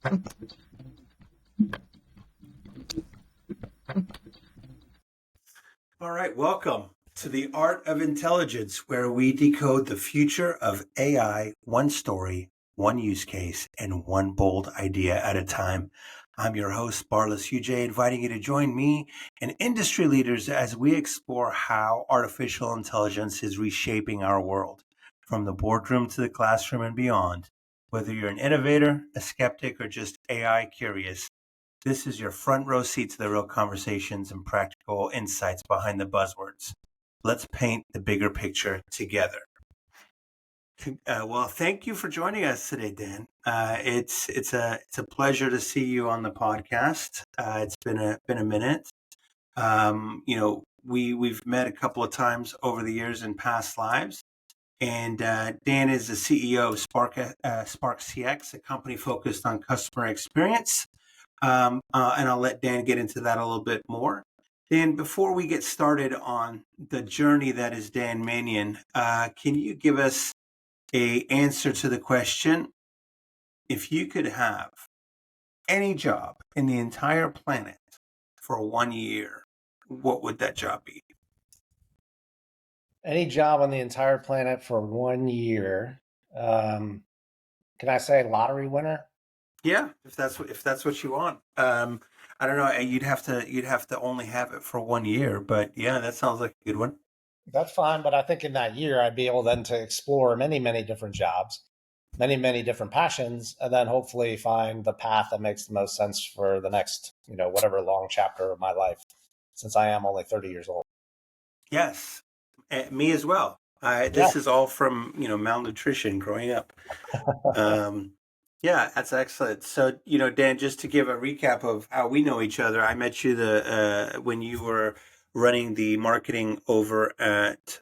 All right, welcome to the Art of Intelligence, where we decode the future of AI one story, one use case, and one bold idea at a time. I'm your host, Barlas UJ, inviting you to join me and industry leaders as we explore how artificial intelligence is reshaping our world, from the boardroom to the classroom and beyond. Whether you're an innovator, a skeptic, or just AI curious, this is your front row seat to the real conversations and practical insights behind the buzzwords. Let's paint the bigger picture together. Well, thank you for joining us today, Dan. It's a pleasure to see you on the podcast. It's been a minute. We've met a couple of times over the years in past lives. And Dan is the CEO of Spark CX, a company focused on customer experience. And I'll let Dan get into that a little bit more. Dan, before we get started on the journey that is Dan Mannion, can you give us a answer to the question, if you could have any job in the entire planet for 1 year, what would that job be? Any job on the entire planet for 1 year. Can I say lottery winner? Yeah, if that's what you want. I don't know. You'd have to only have it for 1 year, but yeah, that sounds like a good one. That's fine, but I think in that year I'd be able then to explore many, many different jobs, many, many different passions, and then hopefully find the path that makes the most sense for the next, whatever long chapter of my life, since I am only 30 years old. Yes, me as well. This is all from malnutrition growing up. Yeah, that's excellent. So, Dan, just to give a recap of how we know each other, I met you when you were running the marketing over at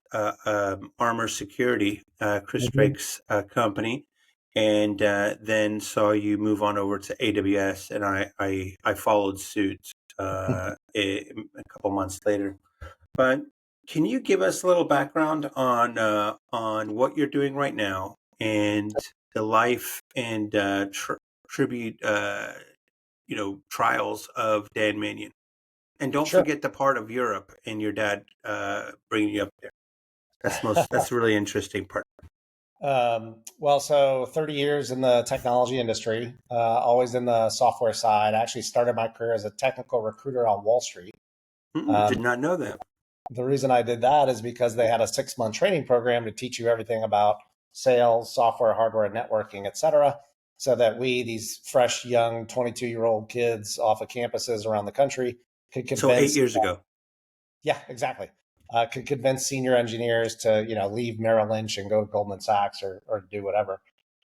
Armor Security, Chris Drake's company, and then saw you move on over to AWS, and I followed suit a couple months later. But can you give us a little background on what you're doing right now and the life and tribute, trials of Dan Mannion? And don't Sure. forget the part of Europe and your dad bringing you up there. That's a really interesting part. So 30 years in the technology industry, always in the software side. I actually started my career as a technical recruiter on Wall Street. Did not know that. The reason I did that is because they had a 6-month training program to teach you everything about sales, software, hardware, networking, et cetera, so that we, these fresh, young 22-year-old kids off of campuses around the country, could convince. So 8 years ago. Yeah, exactly. Could convince senior engineers to, leave Merrill Lynch and go to Goldman Sachs or do whatever.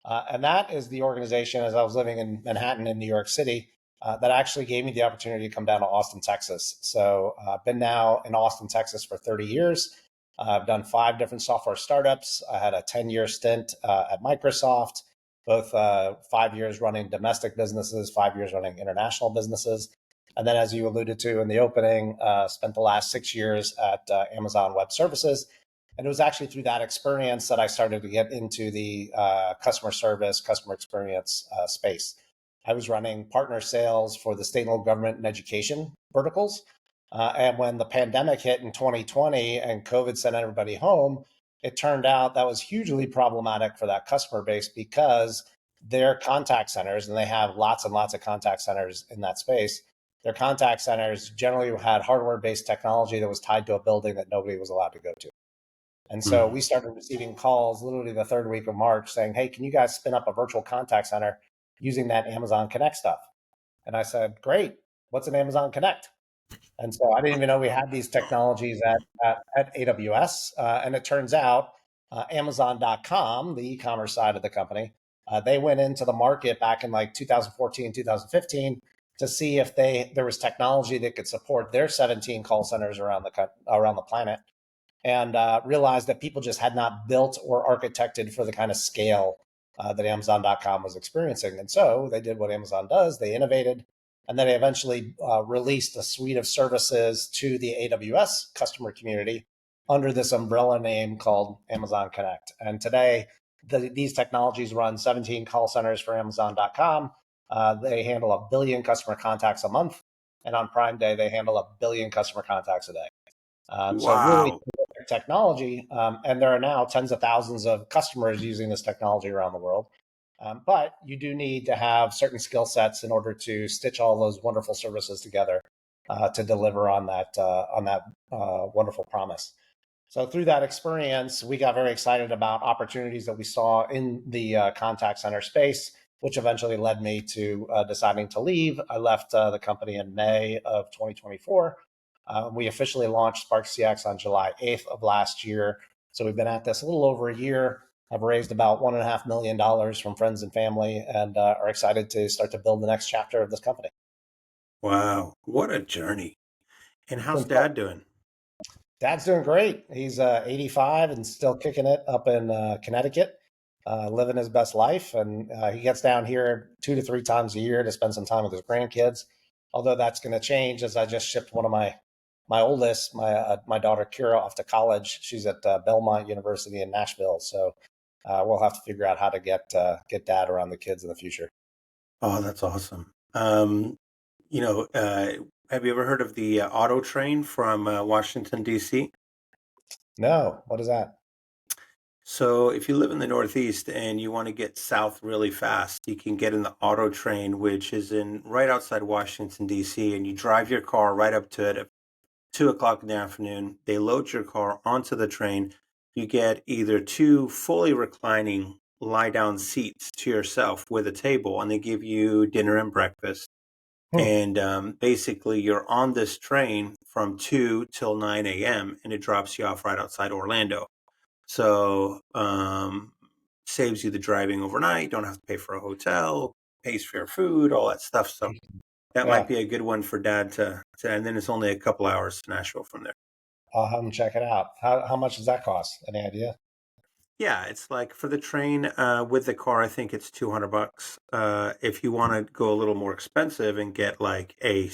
And that is the organization, as I was living in Manhattan in New York City, that actually gave me the opportunity to come down to Austin, Texas. So I've been now in Austin, Texas for 30 years. I've done 5 different software startups. I had a 10-year stint at Microsoft, both 5 years running domestic businesses, 5 years running international businesses. And then, as you alluded to in the opening, spent the last 6 years at Amazon Web Services. And it was actually through that experience that I started to get into the customer service, customer experience space. I was running partner sales for the state and local government and education verticals. And when the pandemic hit in 2020 and COVID sent everybody home, it turned out that was hugely problematic for that customer base because their contact centers, and they have lots and lots of contact centers in that space, their contact centers generally had hardware-based technology that was tied to a building that nobody was allowed to go to. And so we started receiving calls literally the 3rd week of March saying, hey, can you guys spin up a virtual contact center using that Amazon Connect stuff? And I said, great, what's an Amazon Connect? And so I didn't even know we had these technologies at AWS. And it turns out Amazon.com, the e-commerce side of the company, they went into the market back in like 2014, 2015 to see if there was technology that could support their 17 call centers around the planet, and realized that people just had not built or architected for the kind of scale that Amazon.com was experiencing. And so they did what Amazon does. They innovated, and then they eventually released a suite of services to the AWS customer community under this umbrella name called Amazon Connect. And today, these technologies run 17 call centers for Amazon.com. They handle 1 billion customer contacts a month, and on Prime Day they handle 1 billion customer contacts a day. So really Wow. technology, and there are now tens of thousands of customers using this technology around the world. But you do need to have certain skill sets in order to stitch all those wonderful services together to deliver on that wonderful promise. So through that experience, we got very excited about opportunities that we saw in the contact center space, which eventually led me to deciding to leave. I left the company in May of 2024. We officially launched Spark CX on July 8th of last year. So we've been at this a little over a year. I've raised about $1.5 million from friends and family, and are excited to start to build the next chapter of this company. Wow. What a journey. And It's how's been fun. dad doing? Dad's doing great. He's 85 and still kicking it up in Connecticut, living his best life. And he gets down here 2 to 3 times a year to spend some time with his grandkids. Although that's going to change as I just shipped one of my oldest, my daughter Kira, off to college. She's at Belmont University in Nashville. So we'll have to figure out how to get Dad around the kids in the future. Oh, that's awesome. You know, have you ever heard of the auto train from Washington, D.C.? No, what is that? So if you live in the Northeast and you want to get south really fast, you can get in the auto train, which is in right outside Washington, D.C., and you drive your car right up to it at 2 o'clock in the afternoon. They load your car onto the train. You get either two fully reclining lie down seats to yourself with a table, and they give you dinner and breakfast. Hmm, And basically, you're on this train from 2 till 9 a.m., and it drops you off right outside Orlando. So saves you the driving overnight. Don't have to pay for a hotel, pays for your food, all that stuff. So that might yeah, be a good one for dad to and then it's only a couple hours to Nashville from there. I'll have him check it out. How much does that cost? Any idea? Yeah, it's like for the train with the car, I think it's $200. If you want to go a little more expensive and get like a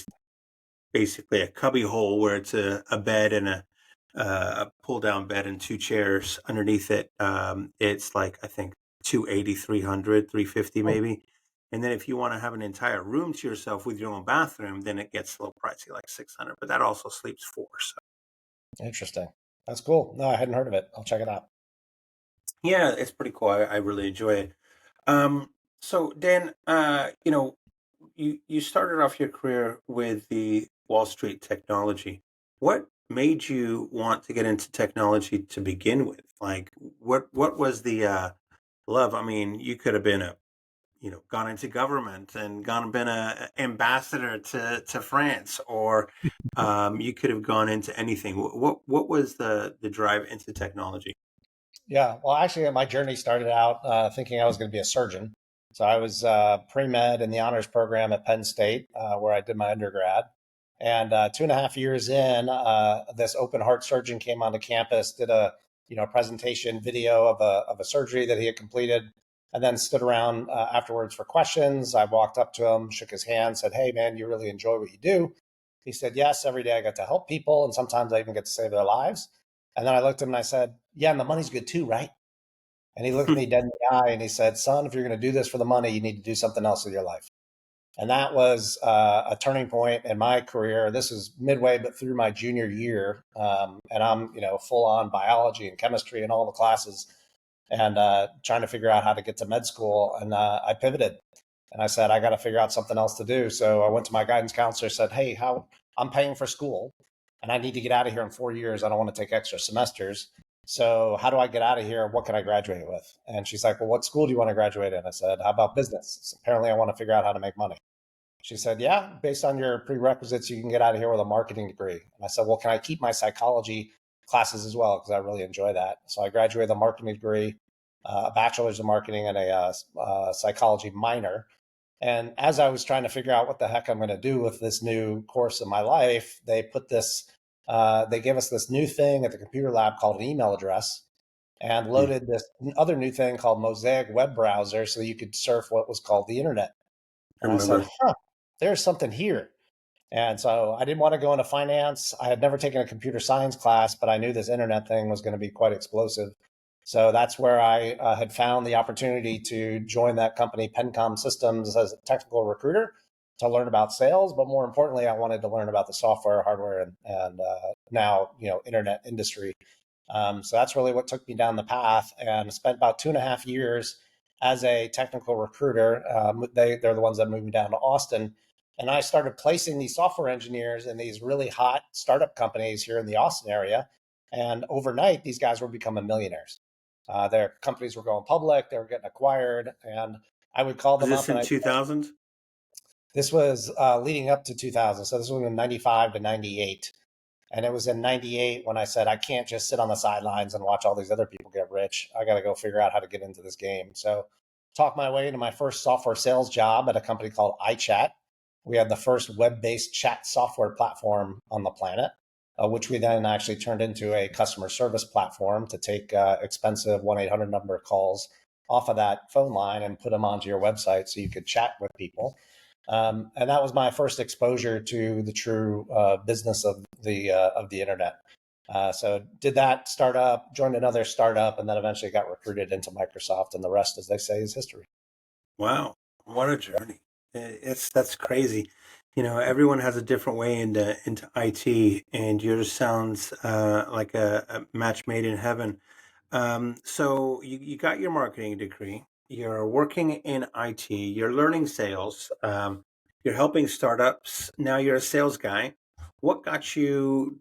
basically a cubby hole where it's a bed and a pull down bed and two chairs underneath it. It's like, I think 280, 300, 350 Hmm, maybe. And then if you want to have an entire room to yourself with your own bathroom, then it gets a little pricey, like 600, but that also sleeps four. So interesting. That's cool. No, I hadn't heard of it. I'll check it out. yeah, it's pretty cool. I really enjoy it. Um, so Dan, you started off your career with the Wall Street technology. What made you want to get into technology to begin with? Like, what was the love? I mean, you could have been gone into government and gone and been a ambassador to France, or you could have gone into anything. What was the drive into technology? Yeah, well, actually, my journey started out thinking I was going to be a surgeon. So I was pre med in the honors program at Penn State, where I did my undergrad. And 2.5 years in, this open heart surgeon came onto campus, did a presentation video of a surgery that he had completed, and then stood around afterwards for questions. I walked up to him, shook his hand, said, "Hey, man, you really enjoy what you do?" He said, "Yes, every day I get to help people, and sometimes I even get to save their lives." And then I looked at him and I said, "Yeah, and the money's good too, right?" And he looked me dead in the eye and he said, "Son, if you're going to do this for the money, you need to do something else with your life." And that was a turning point in my career. This is midway, but through my junior year, and I'm full on biology and chemistry and all the classes, and trying to figure out how to get to med school. And I pivoted, and I said, I got to figure out something else to do. So I went to my guidance counselor, said, "Hey, how I'm paying for school, and I need to get out of here in 4 years. I don't want to take extra semesters. So how do I get out of here? What can I graduate with?" And she's like, "Well, what school do you want to graduate in?" I said, "How about business?" So apparently, I want to figure out how to make money. She said, "Yeah, based on your prerequisites, you can get out of here with a marketing degree." And I said, "Well, can I keep my psychology classes as well? Because I really enjoy that." So I graduated with a marketing degree, a bachelor's in marketing, and a psychology minor. And as I was trying to figure out what the heck I'm going to do with this new course in my life, they gave us this new thing at the computer lab called an email address, and Hmm, loaded this other new thing called Mosaic web browser so you could surf what was called the internet. I And I said, remember. huh, there's something here. And so I didn't want to go into finance. I had never taken a computer science class, but I knew this internet thing was going to be quite explosive. So that's where I had found the opportunity to join that company, Pencom Systems, as a technical recruiter to learn about sales. But more importantly, I wanted to learn about the software, hardware, and now internet industry. So that's really what took me down the path, and I spent about 2.5 years as a technical recruiter. They're the ones that moved me down to Austin, and I started placing these software engineers in these really hot startup companies here in the Austin area. And overnight, these guys were becoming millionaires. Their companies were going public, they were getting acquired, and I would call Was them this up and in I. 2000? This was leading up to 2000, so this was in 95 to 98. And it was in 98 when I said, I can't just sit on the sidelines and watch all these other people get rich. I got to go figure out how to get into this game. So, talked my way into my first software sales job at a company called iChat. We had the first web based chat software platform on the planet, which we then actually turned into a customer service platform to take expensive 1-800 number calls off of that phone line and put them onto your website so you could chat with people. And that was my first exposure to the true business of the internet. So did that startup, joined another startup, and then eventually got recruited into Microsoft. And the rest, as they say, is history. Wow, what a journey! That's crazy. Everyone has a different way into IT, and yours sounds like a match made in heaven. So you got your marketing degree. You're working in IT. You're learning sales. You're helping startups. Now you're a sales guy. What got you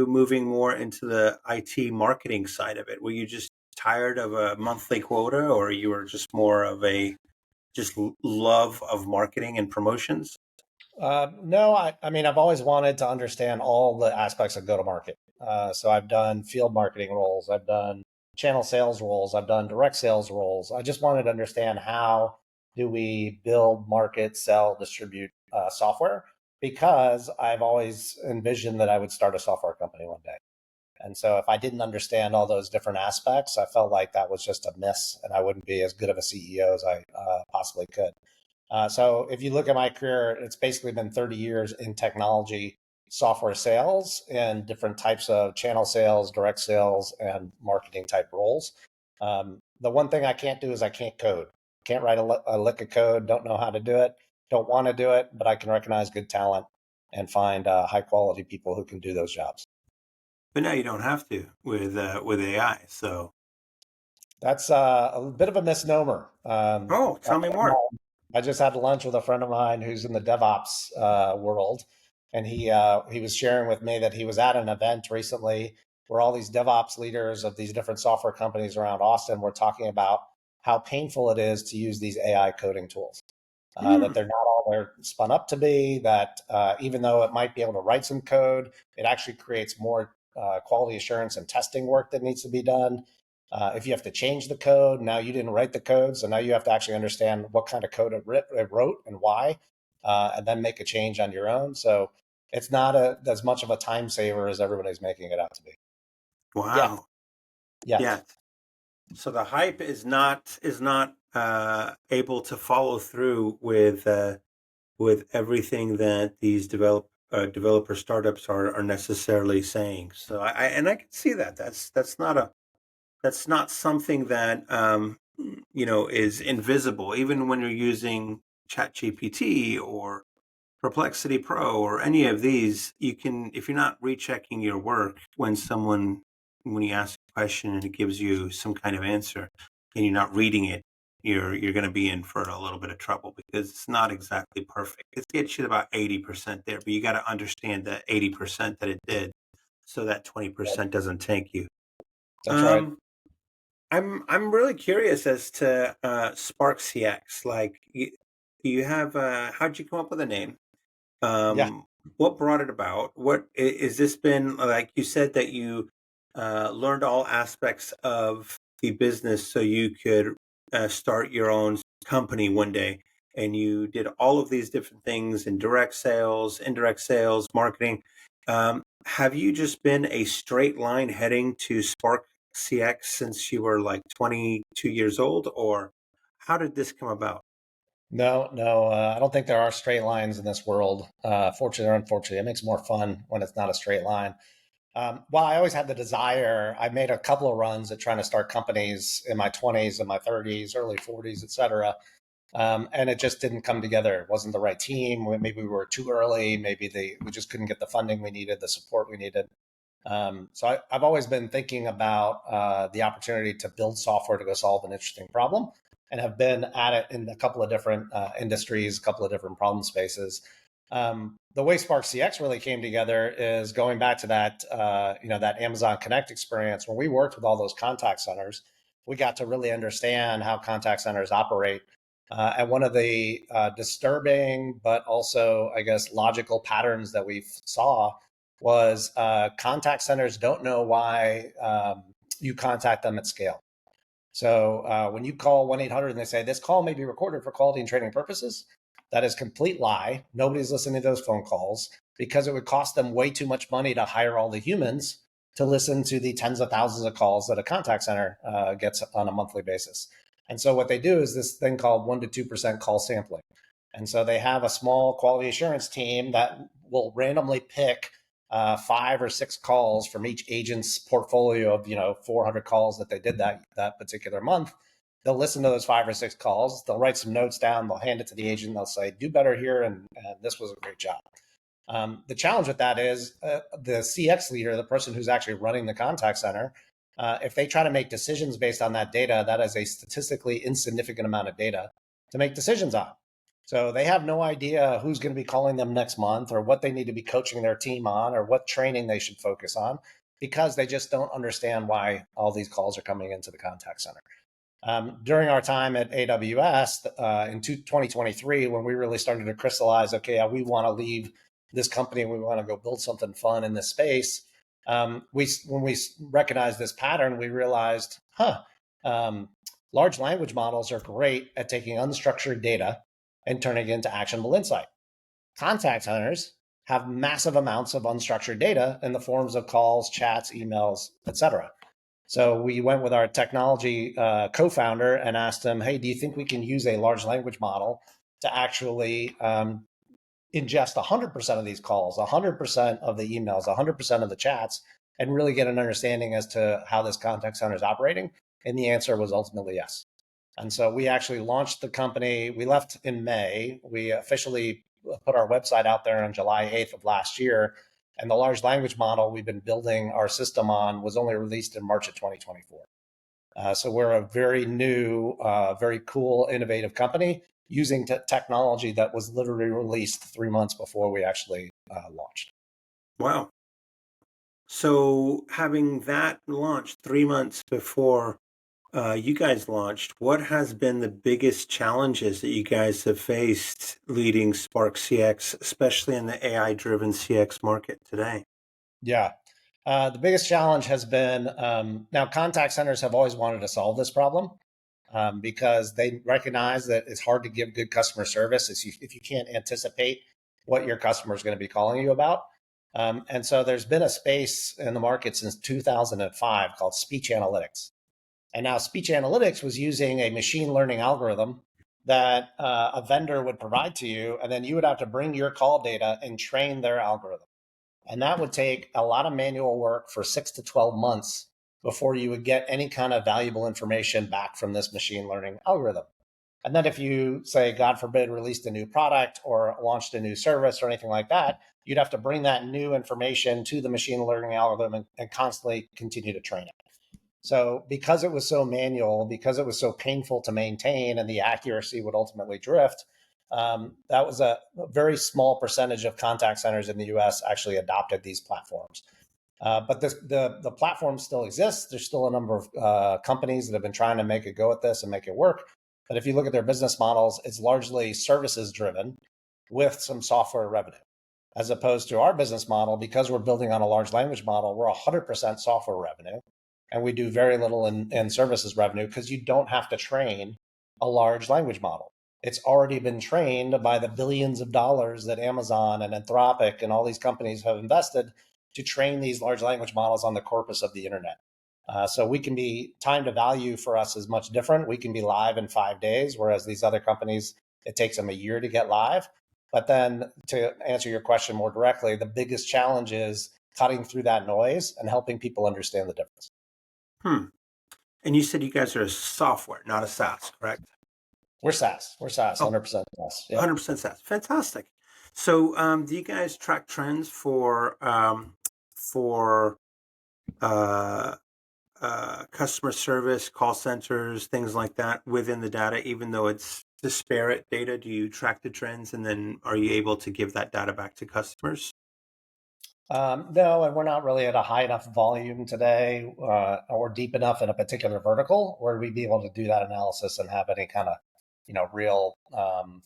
moving more into the IT marketing side of it? Were you just tired of a monthly quota, or you were just more of a just love of marketing and promotions? No, I mean, I've always wanted to understand all the aspects of go to market. So I've done field marketing roles, I've done channel sales roles, I've done direct sales roles. I just wanted to understand how do we build, market, sell, distribute software, because I've always envisioned that I would start a software company one day. And so if I didn't understand all those different aspects, I felt like that was just a miss and I wouldn't be as good of a CEO as I possibly could. So if you look at my career, it's basically been 30 years in technology, software sales, and different types of channel sales, direct sales, and marketing type roles. The one thing I can't do is I can't code. Can't write a lick of code. Don't know how to do it. Don't want to do it, but I can recognize good talent and find high quality people who can do those jobs. But now you don't have to with AI. So, That's a bit of a misnomer. oh, tell me more. I just had lunch with a friend of mine who's in the DevOps world, and he was sharing with me that he was at an event recently where all these DevOps leaders of these different software companies around Austin were talking about how painful it is to use these AI coding tools. That Hmm. they're not all they're spun up to be. That even though it might be able to write some code, it actually creates more quality assurance and testing work that needs to be done. If you have to change the code, now you didn't write the code, so now you have to actually understand what kind of code it wrote and why, and then make a change on your own. So it's not as much of a time saver as everybody's making it out to be. Yet, Wow. yet. Yeah. So the hype is not able to follow through with everything that these developer startups are necessarily saying. So I can see that. That's not something that is invisible. Even when you're using ChatGPT or Perplexity Pro or any of these, you can, if you're not rechecking your work when you ask a question and it gives you some kind of answer and you're not reading it, you're going to be in for a little bit of trouble because it's not exactly perfect. It gets you about 80% there, but you got to understand that 80% that it did, so that 20% doesn't take you. That's right. Um, I'm really curious as to Spark CX. Like, you have how'd you come up with a name? Yeah. Um, what brought it about? Is this been like you said that you learned all aspects of the business so you could start your own company one day, and you did all of these different things in direct sales, indirect sales, marketing. Have you just been a straight line heading to Spark CX since you were like 22 years old, or how did this come about? No, no, I don't think there are straight lines in this world. Fortunately or unfortunately, it makes more fun when it's not a straight line. Well, I always had the desire. I made a couple of runs at trying to start companies in my 20s and my 30s, early 40s, et cetera. And it just didn't come together. It wasn't the right team. Maybe we were too early. Maybe we just couldn't get the funding we needed, the support we needed. So I've always been thinking about the opportunity to build software to go solve an interesting problem, and have been at it in a couple of different industries, a couple of different problem spaces. The way Spark CX really came together is going back to that, that Amazon Connect experience. When we worked with all those contact centers, we got to really understand how contact centers operate. And one of the disturbing, but also, I guess, logical patterns that we saw was contact centers don't know why you contact them at scale. So when you call 1-800 and they say, this call may be recorded for quality and training purposes, that is complete lie. Nobody's listening to those phone calls because it would cost them way too much money to hire all the humans to listen to the tens of thousands of calls that a contact center gets on a monthly basis. And so what they do is this thing called 1% to 2% call sampling. And so they have a small quality assurance team that will randomly pick 5 or 6 calls from each agent's portfolio of 400 calls that they did that particular month. They'll listen to those 5 or 6 calls. They'll write some notes down. They'll hand it to the agent. They'll say, "Do better here," and this was a great job. The challenge with that is the CX leader, the person who's actually running the contact center, if they try to make decisions based on that data, that is a statistically insignificant amount of data to make decisions on. So they have no idea who's going to be calling them next month, or what they need to be coaching their team on, or what training they should focus on, because they just don't understand why all these calls are coming into the contact center. During our time at AWS in 2023, when we really started to crystallize, okay, we want to leave this company, we want to go build something fun in this space. When we recognized this pattern, we realized, large language models are great at taking unstructured data and turning it into actionable insight. Contact centers have massive amounts of unstructured data in the forms of calls, chats, emails, etc. So we went with our technology co-founder and asked him, hey, do you think we can use a large language model to actually ingest 100% of these calls, 100% of the emails, 100% of the chats, and really get an understanding as to how this contact center is operating? And the answer was ultimately yes. And so we actually launched the company. We left in May. We officially put our website out there on July 8th of last year. And the large language model we've been building our system on was only released in March of 2024. So we're a very new, very cool, innovative company using technology that was literally released 3 months before we actually launched. Wow. So having that launched 3 months before you guys launched, what has been the biggest challenges that you guys have faced leading Spark CX, especially in the AI-driven CX market today? Yeah. The biggest challenge has been now contact centers have always wanted to solve this problem because they recognize that it's hard to give good customer service if you can't anticipate what your customer is going to be calling you about. And so there's been a space in the market since 2005 called speech analytics. And now speech analytics was using a machine learning algorithm that a vendor would provide to you, and then you would have to bring your call data and train their algorithm. And that would take a lot of manual work for 6 to 12 months before you would get any kind of valuable information back from this machine learning algorithm. And then if you, say, God forbid, released a new product or launched a new service or anything like that, you'd have to bring that new information to the machine learning algorithm and constantly continue to train it. So because it was so manual, because it was so painful to maintain, and the accuracy would ultimately drift, that was a very small percentage of contact centers in the US actually adopted these platforms. But the platform still exists. There's still a number of companies that have been trying to make a go at this and make it work. But if you look at their business models, it's largely services driven with some software revenue, as opposed to our business model. Because we're building on a large language model, we're 100% software revenue. And we do very little in services revenue because you don't have to train a large language model. It's already been trained by the billions of dollars that Amazon and Anthropic and all these companies have invested to train these large language models on the corpus of the internet. So we can be, time to value for us is much different. We can be live in 5 days, whereas these other companies, it takes them a year to get live. But then to answer your question more directly, the biggest challenge is cutting through that noise and helping people understand the difference. Hmm. And you said you guys are a software, not a SaaS, correct? We're SaaS. We're SaaS, Oh, 100% SaaS. Yep. 100% SaaS. Fantastic. So, do you guys track trends for uh, customer service, call centers, things like that within the data, even though it's disparate data? Do you track the trends and then are you able to give that data back to customers? No, and we're not really at a high enough volume today or deep enough in a particular vertical where we'd be able to do that analysis and have any kind of, real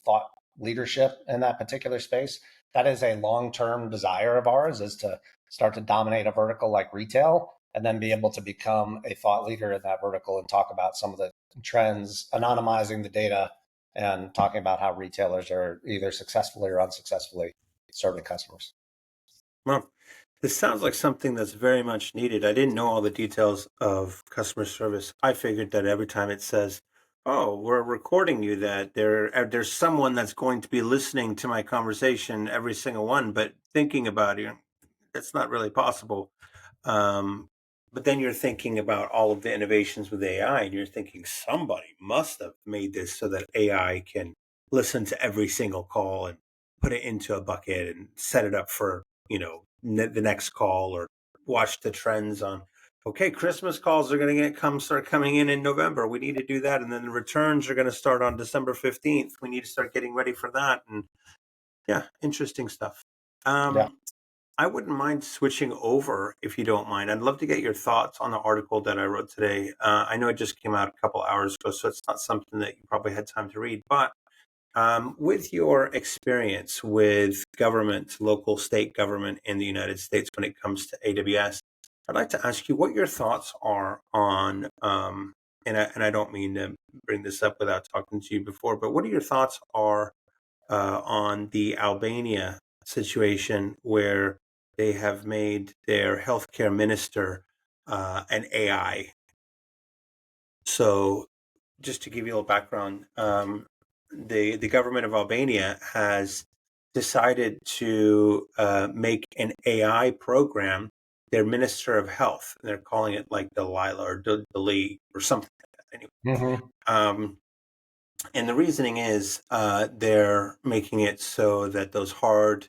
thought leadership in that particular space. That is a long-term desire of ours, is to start to dominate a vertical like retail and then be able to become a thought leader in that vertical and talk about some of the trends, anonymizing the data and talking about how retailers are either successfully or unsuccessfully serving customers. Well, this sounds like something that's very much needed. I didn't know all the details of customer service. I figured that every time it says, "Oh, we're recording you," that there's someone that's going to be listening to my conversation, every single one. But thinking about it, that's not really possible. Um, but then you're thinking about all of the innovations with AI, and you're thinking somebody must have made this so that AI can listen to every single call and put it into a bucket and set it up for, the next call, or watch the trends on, okay, Christmas calls are going to start coming in November. We need to do that. And then the returns are going to start on December 15th. We need to start getting ready for that. And yeah, interesting stuff. Yeah. I wouldn't mind switching over if you don't mind. I'd love to get your thoughts on the article that I wrote today. I know it just came out a couple hours ago, so it's not something that you probably had time to read. But with your experience with government, local, state government in the United States when it comes to AWS, I'd like to ask you what your thoughts are on, and I don't mean to bring this up without talking to you before, but what are your thoughts are on the Albania situation where they have made their healthcare minister an AI. So, just to give you a little background, the government of Albania has decided to make an AI program their minister of health. They're calling it like Delilah or Dali or something like that. Anyway, Hmm. um, and the reasoning is they're making it so that those hard,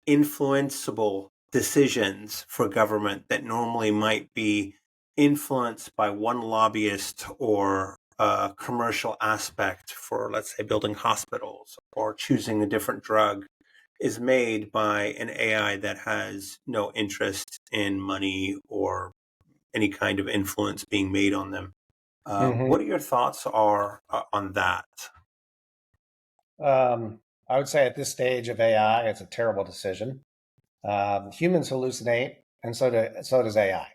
influenceable decisions for government that normally might be influenced by one lobbyist or a commercial aspect for, let's say, building hospitals or choosing a different drug is made by an AI that has no interest in money or any kind of influence being made on them. Hmm. What are your thoughts are on that? I would say at this stage of AI, it's a terrible decision. Humans hallucinate, and so does AI.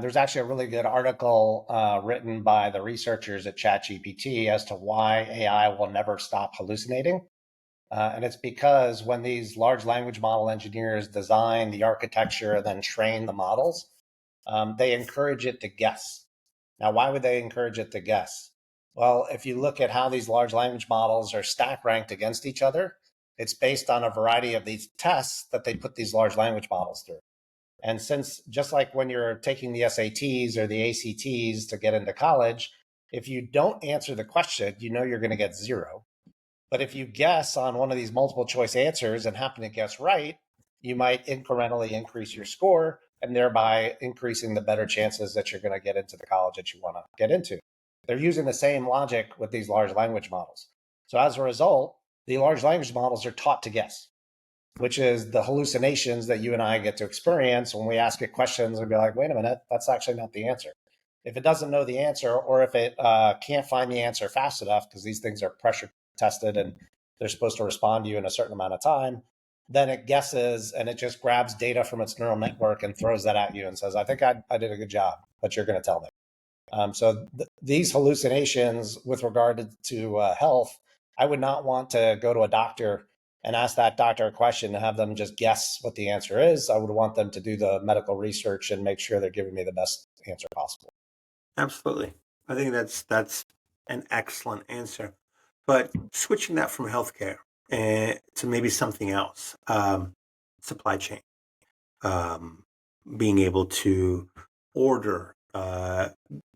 There's actually a really good article written by the researchers at ChatGPT as to why AI will never stop hallucinating. And it's because when these large language model engineers design the architecture and then train the models, they encourage it to guess. Now, why would they encourage it to guess? Well, if you look at how these large language models are stack ranked against each other, it's based on a variety of these tests that they put these large language models through. And since just like when you're taking the SATs or the ACTs to get into college, if you don't answer the question, you know you're going to get zero. But if you guess on one of these multiple choice answers and happen to guess right, you might incrementally increase your score and thereby increasing the better chances that you're going to get into the college that you want to get into. They're using the same logic with these large language models. So as a result, the large language models are taught to guess, which is the hallucinations that you and I get to experience when we ask it questions and be like, wait a minute, that's actually not the answer. If it doesn't know the answer, or if it can't find the answer fast enough, because these things are pressure tested and they're supposed to respond to you in a certain amount of time, then it guesses and it just grabs data from its neural network and throws that at you and says, I think I did a good job, but you're going to tell me. These hallucinations with regard to health, I would not want to go to a doctor and ask that doctor a question and have them just guess what the answer is. I would want them to do the medical research and make sure they're giving me the best answer possible. Absolutely. I think that's an excellent answer. But switching that from healthcare to maybe something else, supply chain. um, being able to order,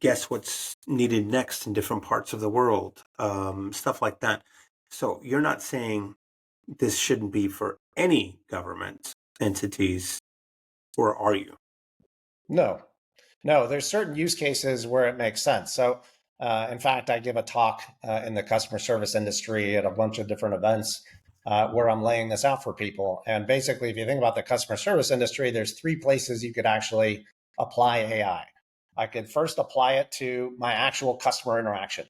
guess what's needed next in different parts of the world, stuff like that. So you're not saying this shouldn't be for any government entities, or are you? No, no, there's certain use cases where it makes sense. So, in fact, I give a talk in the customer service industry at a bunch of different events where I'm laying this out for people. And basically, if you think about the customer service industry, there's three places you could actually apply AI. I could first apply it to my actual customer interaction.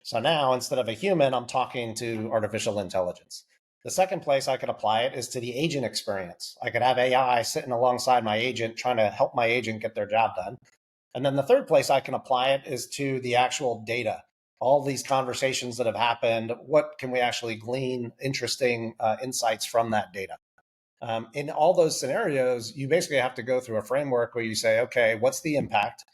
So now, instead of a human, I'm talking to artificial intelligence. The second place I could apply it is to the agent experience. I could have AI sitting alongside my agent, trying to help my agent get their job done. And then the third place I can apply it is to the actual data. All these conversations that have happened, what can we actually glean interesting insights from that data? In all those scenarios, you basically have to go through a framework where you say, okay, what's the impact?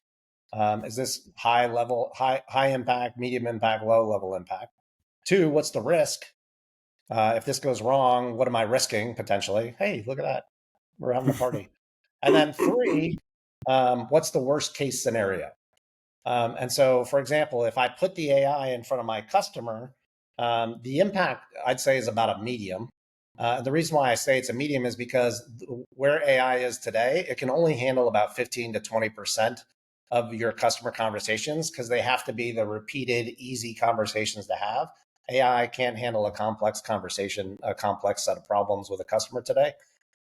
Is this high level, high impact, medium impact, low level impact? Two, what's the risk? If this goes wrong, what am I risking potentially? Hey, look at that. We're having a party. And then three, what's the worst case scenario? And so, for example, if I put the AI in front of my customer, the impact I'd say is about a medium. The reason why I say it's a medium is because where AI is today, it can only handle about 15 to 20% of your customer conversations because they have to be the repeated, easy conversations to have. AI can't handle a complex conversation, a complex set of problems with a customer today.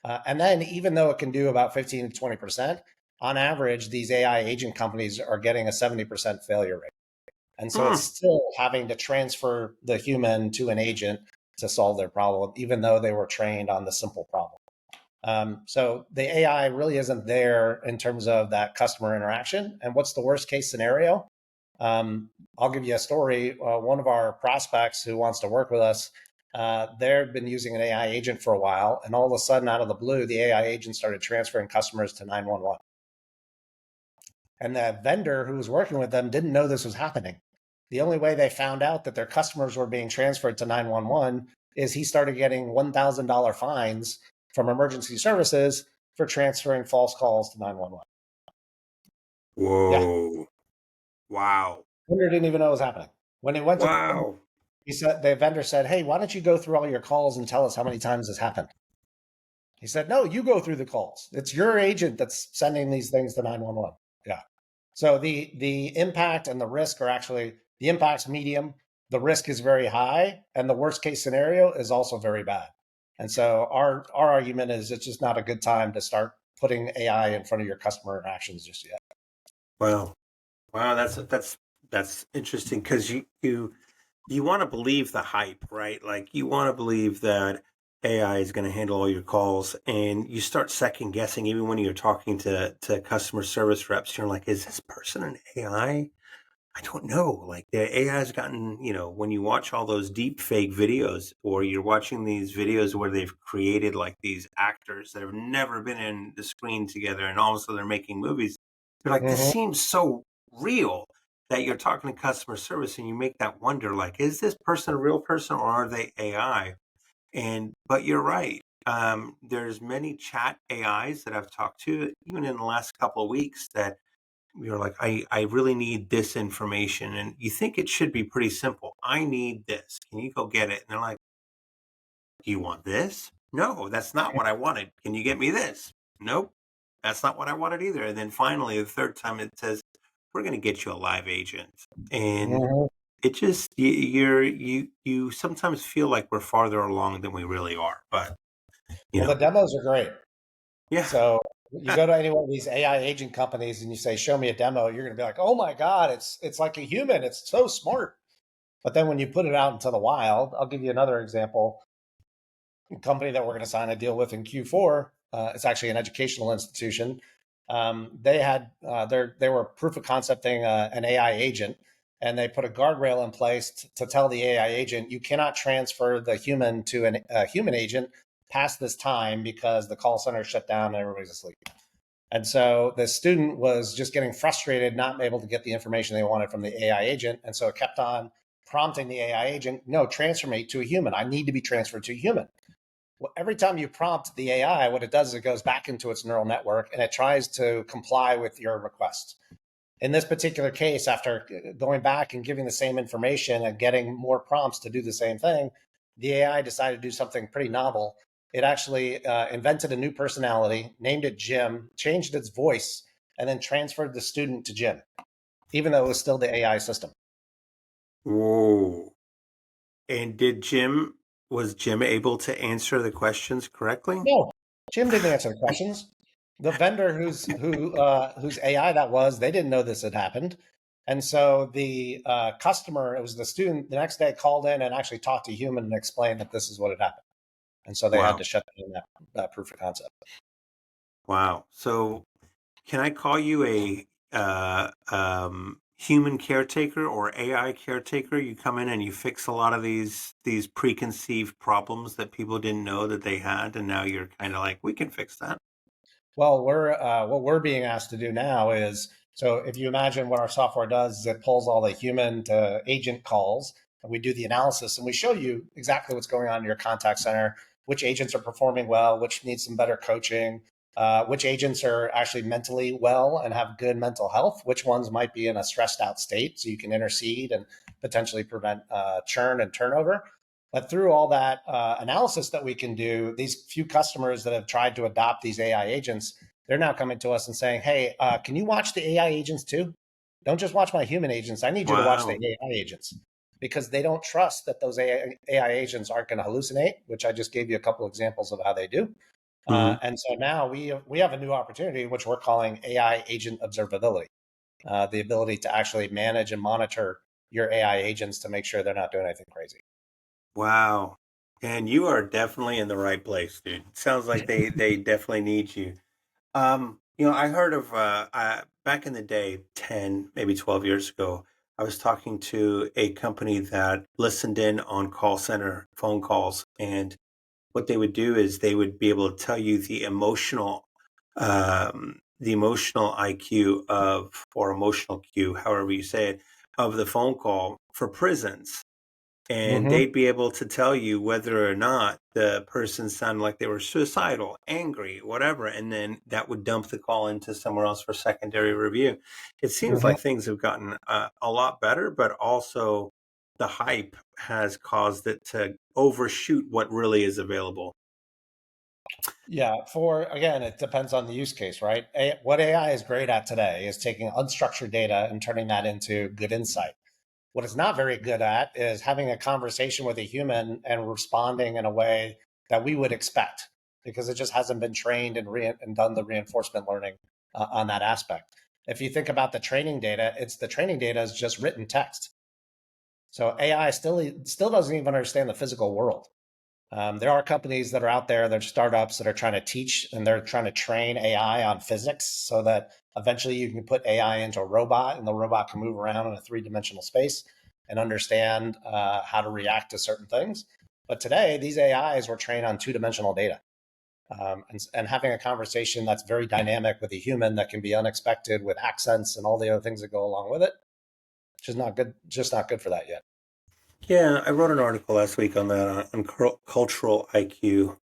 And then, even though it can do about 15 to 20%, on average, these AI agent companies are getting a 70% failure rate. And so it's Hmm. still having to transfer the human to an agent to solve their problem, even though they were trained on the simple problem. So the AI really isn't there in terms of that customer interaction. And what's the worst case scenario? I'll give you a story. One of our prospects who wants to work with us, they've been using an AI agent for a while, and all of a sudden, out of the blue, the AI agent started transferring customers to 911. And the vendor who was working with them didn't know this was happening. The only way they found out that their customers were being transferred to 911 is he started getting $1,000 fines from emergency services for transferring false calls to 911. Yeah, Whoa. Wow. vendor didn't even know it was happening. When he went to them, Wow. he said the vendor said, "Hey, why don't you go through all your calls and tell us how many times this happened?" He said, "No, you go through the calls. It's your agent that's sending these things to 911." Yeah. So the impact and the risk are actually the impact's medium, the risk is very high, and the worst case scenario is also very bad. And so our argument is it's just not a good time to start putting AI in front of your customer interactions just yet. Wow. Wow. That's interesting because you want to believe the hype, right? Like you want to believe that AI is going to handle all your calls, and you start second guessing even when you're talking to customer service reps. You're like, is this person an AI? I don't know. Like the AI has gotten, when you watch all those deep fake videos, or you're watching these videos where they've created like these actors that have never been in the screen together, and all of a sudden they're making movies. You're like, this Mm-hmm. seems so real that you're talking to customer service, and you make that wonder, like, is this person a real person or are they AI? But you're right. There's many chat AIs that I've talked to, even in the last couple of weeks, that you're like, I really need this information. And you think it should be pretty simple. I need this. Can you go get it? And they're like, do you want this? No, that's not what I wanted. Can you get me this? Nope, that's not what I wanted either. And then finally, the third time it says, we're going to get you a live agent. And Mm-hmm. it just, you sometimes feel like we're farther along than we really are. But, you Well, the know, demos are great. yeah. So you go to any one of these AI agent companies and you say, "Show me a demo," you're going to be like, "Oh my god, it's like a human. It's so smart." But then when you put it out into the wild, I'll give you another example. A company that we're going to sign a deal with in Q4, it's actually an educational institution. They had they were proof of concepting an AI agent, and they put a guardrail in place to tell the AI agent you cannot transfer the human to a human agent past this time because the call center shut down and everybody's asleep. And so the student was just getting frustrated, not able to get the information they wanted from the AI agent. And so it kept on prompting the AI agent, no, transfer me to a human. I need to be transferred to a human. Well, every time you prompt the AI, what it does is it goes back into its neural network and it tries to comply with your request. In this particular case, after going back and giving the same information and getting more prompts to do the same thing, the AI decided to do something pretty novel. It actually invented a new personality, named it Jim, changed its voice, and then transferred the student to Jim, even though it was still the AI system. Whoa. And was Jim able to answer the questions correctly? No, Jim didn't answer the questions. The vendor whose AI that was, they didn't know this had happened. And so the customer, it was the student, the next day called in and actually talked to a human and explained that this is what had happened. And so they had Wow. to shut down that proof of concept. Wow. So can I call you a human caretaker or AI caretaker? You come in and you fix a lot of these preconceived problems that people didn't know that they had, and now you're kind of like, we can fix that. Well, we're what we're being asked to do now is, so if you imagine what our software does, is it pulls all the human to agent calls, and we do the analysis, and we show you exactly what's going on in your contact center, which agents are performing well, which need some better coaching, which agents are actually mentally well and have good mental health, which ones might be in a stressed out state, so you can intercede and potentially prevent churn and turnover. But through all that analysis that we can do, these few customers that have tried to adopt these AI agents, they're now coming to us and saying, "Hey, can you watch the AI agents too? Don't just watch my human agents. I need you to watch the Wow. AI agents," because they don't trust that those AI agents aren't going to hallucinate, which I just gave you a couple examples of how they do. Hmm. And so now we have a new opportunity, which we're calling AI agent observability, the ability to actually manage and monitor your AI agents to make sure they're not doing anything crazy. Wow. And you are definitely in the right place, dude. Sounds like they definitely need you. I heard of back in the day, 10, maybe 12 years ago, I was talking to a company that listened in on call center phone calls, and what they would do is they would be able to tell you the emotional IQ of, or emotional Q, however you say it, of the phone call for prisons, and Mm-hmm. they'd be able to tell you whether or not the person sounded like they were suicidal, angry, whatever, and then that would dump the call into somewhere else for secondary review. It seems Mm-hmm. like things have gotten a lot better, but also the hype has caused it to overshoot what really is available. Yeah, for again, it depends on the use case, right? What AI is great at today is taking unstructured data and turning that into good insight. What it's not very good at is having a conversation with a human and responding in a way that we would expect because it just hasn't been trained and done the reinforcement learning on that aspect. If you think about the training data, it's the training data is just written text. So AI still doesn't even understand the physical world. There are companies that are out there, they're startups that are trying to teach and they're trying to train AI on physics so that eventually you can put AI into a robot and the robot can move around in a three-dimensional space and understand how to react to certain things. But today, these AIs were trained on two-dimensional data. And having a conversation that's very dynamic with a human that can be unexpected with accents and all the other things that go along with it, just not good for that yet. Yeah, I wrote an article last week on that on cultural IQ.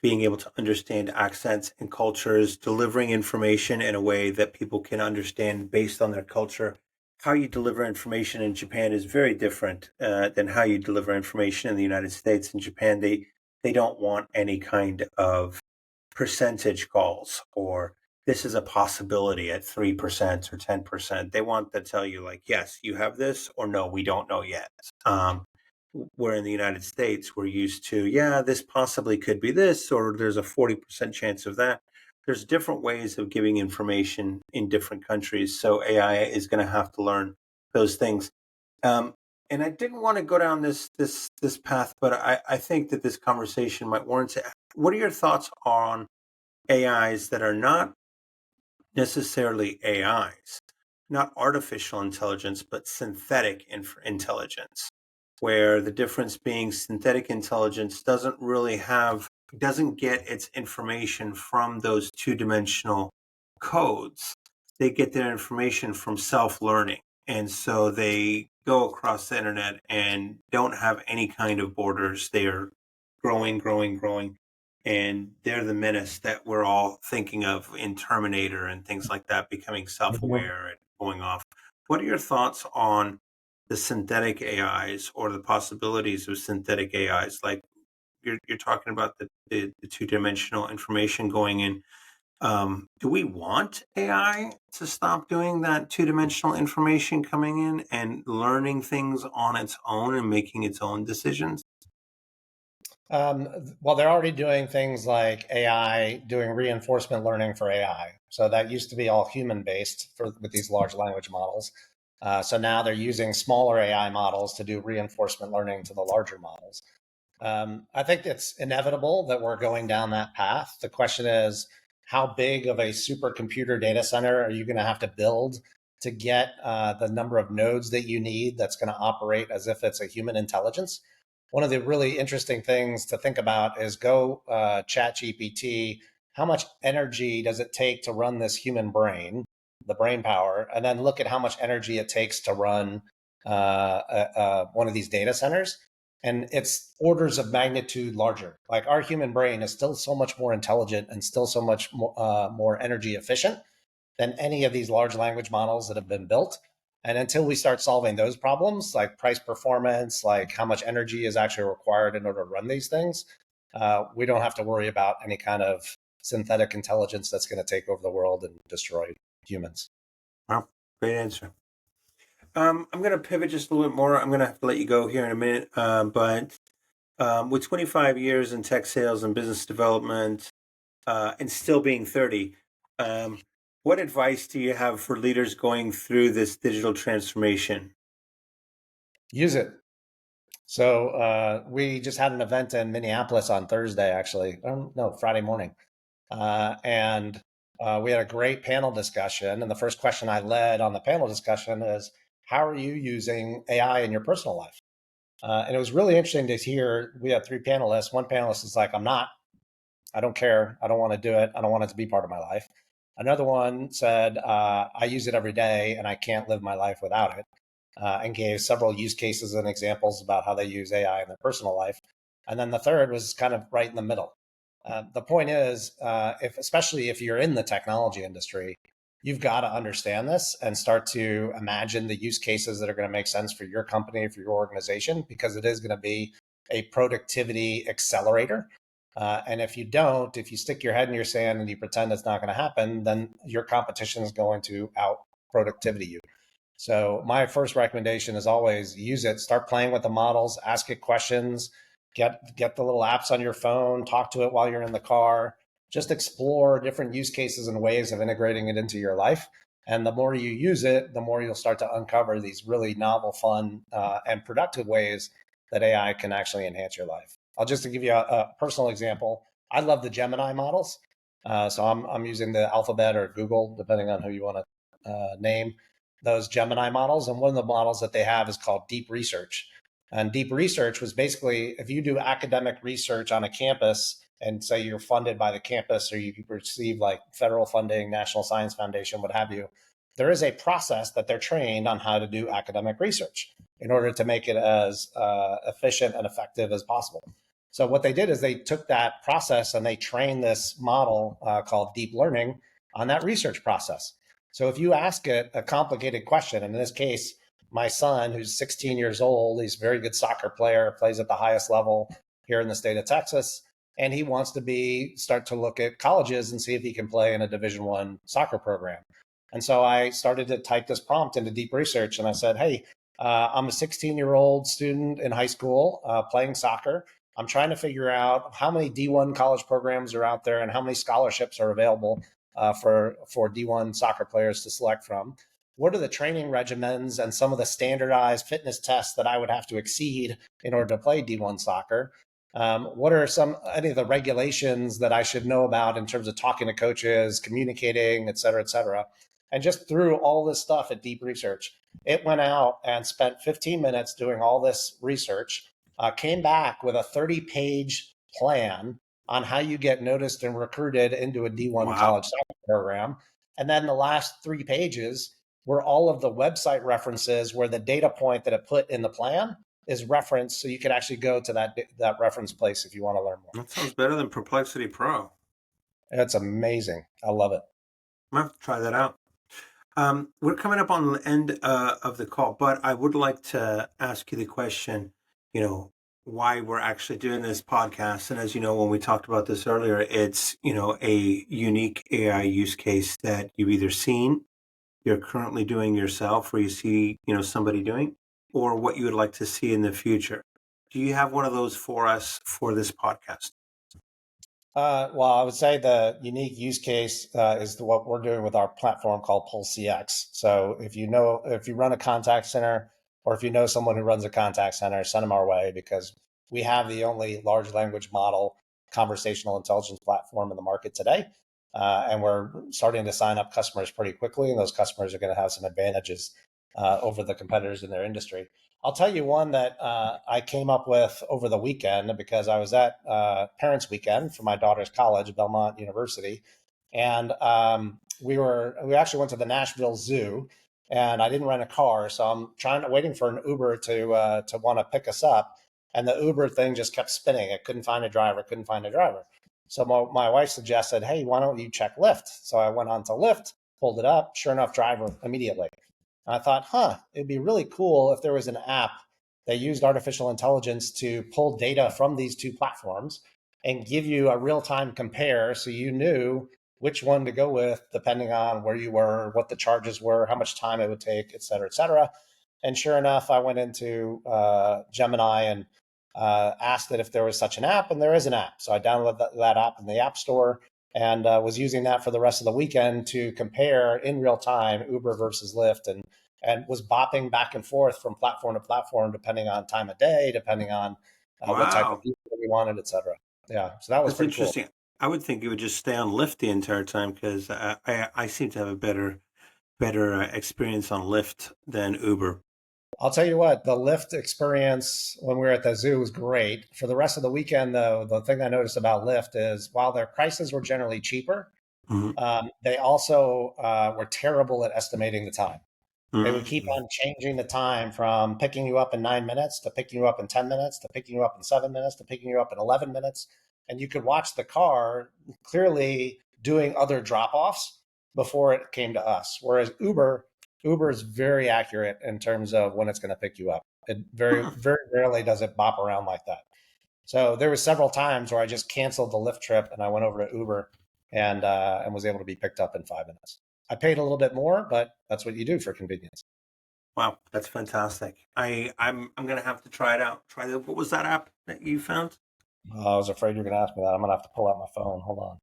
Being able to understand accents and cultures, delivering information in a way that people can understand based on their culture. How you deliver information in Japan is very different than how you deliver information in the United States. In Japan, they don't want any kind of percentage calls, or this is a possibility at 3% or 10%. They want to tell you, like, yes, you have this, or no, we don't know yet. Um, where in the United States, we're used to, yeah, this possibly could be this, or there's a 40% chance of that. There's different ways of giving information in different countries. So AI is going to have to learn those things. Um, and I didn't want to go down this path, but I think that this conversation might warrant it. What are your thoughts on AIs that are not necessarily AIs, not artificial intelligence, but synthetic intelligence, where the difference being synthetic intelligence doesn't get its information from those two-dimensional codes. They get their information from self-learning. And so they go across the internet and don't have any kind of borders. growing, growing, growing. And they're the menace that we're all thinking of in Terminator and things like that, becoming Mhm. self-aware and going off. What are your thoughts on the synthetic AIs or the possibilities of synthetic AIs? Like you're talking about the two-dimensional information going in. Do we want AI to stop doing that two-dimensional information coming in and learning things on its own and making its own decisions? Well, they're already doing things like AI, doing reinforcement learning for AI. So that used to be all human based with these large language models. So now they're using smaller AI models to do reinforcement learning to the larger models. I think it's inevitable that we're going down that path. The question is, how big of a supercomputer data center are you going to have to build to get the number of nodes that you need that's going to operate as if it's a human intelligence? One of the really interesting things to think about is go chat GPT. How much energy does it take to run this human brain, the brain power, and then look at how much energy it takes to run one of these data centers, and it's orders of magnitude larger. Like our human brain is still so much more intelligent and still so much more energy efficient than any of these large language models that have been built. And until we start solving those problems, like price performance, like how much energy is actually required in order to run these things, we don't have to worry about any kind of synthetic intelligence that's going to take over the world and destroy humans. Wow, great answer. I'm going to pivot just a little bit more. I'm going to have to let you go here in a minute. But with 25 years in tech sales and business development, and still being 30, um, what advice do you have for leaders going through this digital transformation? Use it. So we just had an event in Minneapolis on Thursday, actually. No, Friday morning. And we had a great panel discussion. And the first question I led on the panel discussion is, how are you using AI in your personal life? And it was really interesting to hear. We had three panelists. One panelist is like, I'm not. I don't care. I don't want to do it. I don't want it to be part of my life. Another one said, I use it every day and I can't live my life without it, and gave several use cases and examples about how they use AI in their personal life. And then the third was kind of right in the middle. The point is, especially if you're in the technology industry, you've got to understand this and start to imagine the use cases that are going to make sense for your company, for your organization, because it is going to be a productivity accelerator. And if you don't, if you stick your head in your sand and you pretend it's not going to happen, then your competition is going to out productivity you. So my first recommendation is always use it. Start playing with the models, ask it questions, get the little apps on your phone, talk to it while you're in the car. Just explore different use cases and ways of integrating it into your life. And the more you use it, the more you'll start to uncover these really novel, fun, and productive ways that AI can actually enhance your life. I'll just to give you a personal example. I love the Gemini models. So I'm using the Alphabet or Google, depending on who you want to name those Gemini models. And one of the models that they have is called Deep Research. And Deep Research was basically if you do academic research on a campus and say you're funded by the campus or you receive like federal funding, National Science Foundation, what have you, there is a process that they're trained on how to do academic research in order to make it as efficient and effective as possible. So what they did is they took that process and they trained this model called deep learning on that research process. So if you ask it a complicated question, and in this case, my son, who's 16 years old, he's a very good soccer player, plays at the highest level here in the state of Texas, and he wants to start to look at colleges and see if he can play in a Division I soccer program. And so I started to type this prompt into Deep Research, and I said, "Hey, I'm a 16-year-old student in high school playing soccer. I'm trying to figure out how many D1 college programs are out there and how many scholarships are available for D1 soccer players to select from. What are the training regimens and some of the standardized fitness tests that I would have to exceed in order to play D1 soccer? What are any of the regulations that I should know about in terms of talking to coaches, communicating, et cetera, et cetera?" And just through all this stuff at Deep Research, it went out and spent 15 minutes doing all this research, came back with a 30-page plan on how you get noticed and recruited into a D1 Wow. college soccer program. And then the last 3 pages were all of the website references where the data point that it put in the plan is referenced, so you can actually go to that reference place if you want to learn more. That sounds better than Perplexity Pro. It's amazing. I love it. I'm going to have to try that out. We're coming up on the end of the call, but I would like to ask you the question, why we're actually doing this podcast. And as you know, when we talked about this earlier, it's, a unique AI use case that you've either seen, you're currently doing yourself, or you see, somebody doing, or what you would like to see in the future. Do you have one of those for us for this podcast? Well, I would say the unique use case is what we're doing with our platform called Pulse CX. So if you run a contact center, or if you know someone who runs a contact center, send them our way, because we have the only large language model conversational intelligence platform in the market today. And we're starting to sign up customers pretty quickly, and those customers are going to have some advantages over the competitors in their industry. I'll tell you one that I came up with over the weekend because I was at Parents' Weekend for my daughter's college, Belmont University, and we actually went to the Nashville Zoo, and I didn't rent a car, so I'm waiting for an Uber to want to pick us up, and the Uber thing just kept spinning. I couldn't find a driver. So my wife suggested, "Hey, why don't you check Lyft?" So I went on to Lyft, pulled it up. Sure enough, driver immediately. And I thought, it'd be really cool if there was an app that used artificial intelligence to pull data from these two platforms and give you a real-time compare, so you knew which one to go with depending on where you were, what the charges were, how much time it would take, et cetera, et cetera. And sure enough, I went into Gemini and asked it if there was such an app, and there is an app. So I downloaded that app in the App Store and was using that for the rest of the weekend to compare in real time Uber versus Lyft, and was bopping back and forth from platform to platform depending on time of day, depending on what type of Wow, vehicle we wanted, et cetera. Yeah, so that was that's pretty cool. interesting. I would think you would just stay on Lyft the entire time because I seem to have a better experience on Lyft than Uber. I'll tell you what, the Lyft experience when we were at the zoo was great. For the rest of the weekend, though, the thing I noticed about Lyft is while their prices were generally cheaper, Mm-hmm. they also were terrible at estimating the time. They would keep Mm-hmm. on changing the time from picking you up in 9 minutes to picking you up in 10 minutes to picking you up in 7 minutes to picking you up in 11 minutes. And you could watch the car clearly doing other drop offs before it came to us. Whereas Uber is very accurate in terms of when it's going to pick you up. It very, very rarely does it bop around like that. So there were several times where I just canceled the Lyft trip and I went over to Uber and was able to be picked up in 5 minutes. I paid a little bit more, but that's what you do for convenience. Wow, that's fantastic. I'm gonna have to try it out. What was that app that you found? I was afraid you were going to ask me that. I'm going to have to pull out my phone. Hold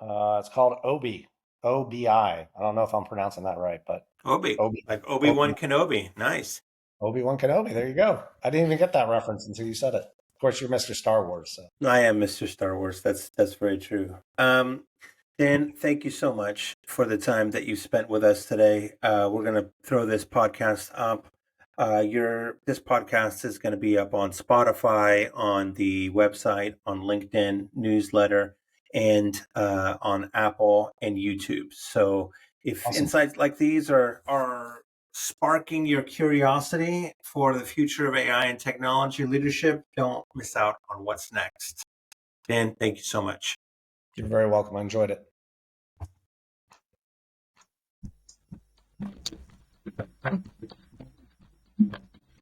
on. It's called Obi, OBI. I don't know if I'm pronouncing that right, but Obi, Obi, like Obi, Obi-Wan Kenobi. Nice. Obi-Wan Kenobi. There you go. I didn't even get that reference until you said it. Of course, you're Mr. Star Wars. So. I am Mr. Star Wars. That's very true. Dan, thank you so much for the time that you spent with us today. We're gonna throw this podcast up. This podcast is going to be up on Spotify, on the website, on LinkedIn newsletter, and on Apple and YouTube. So if Awesome. insights like these are sparking your curiosity for the future of AI and technology leadership, don't miss out on what's next. Dan, thank you so much. You're very welcome. I enjoyed it.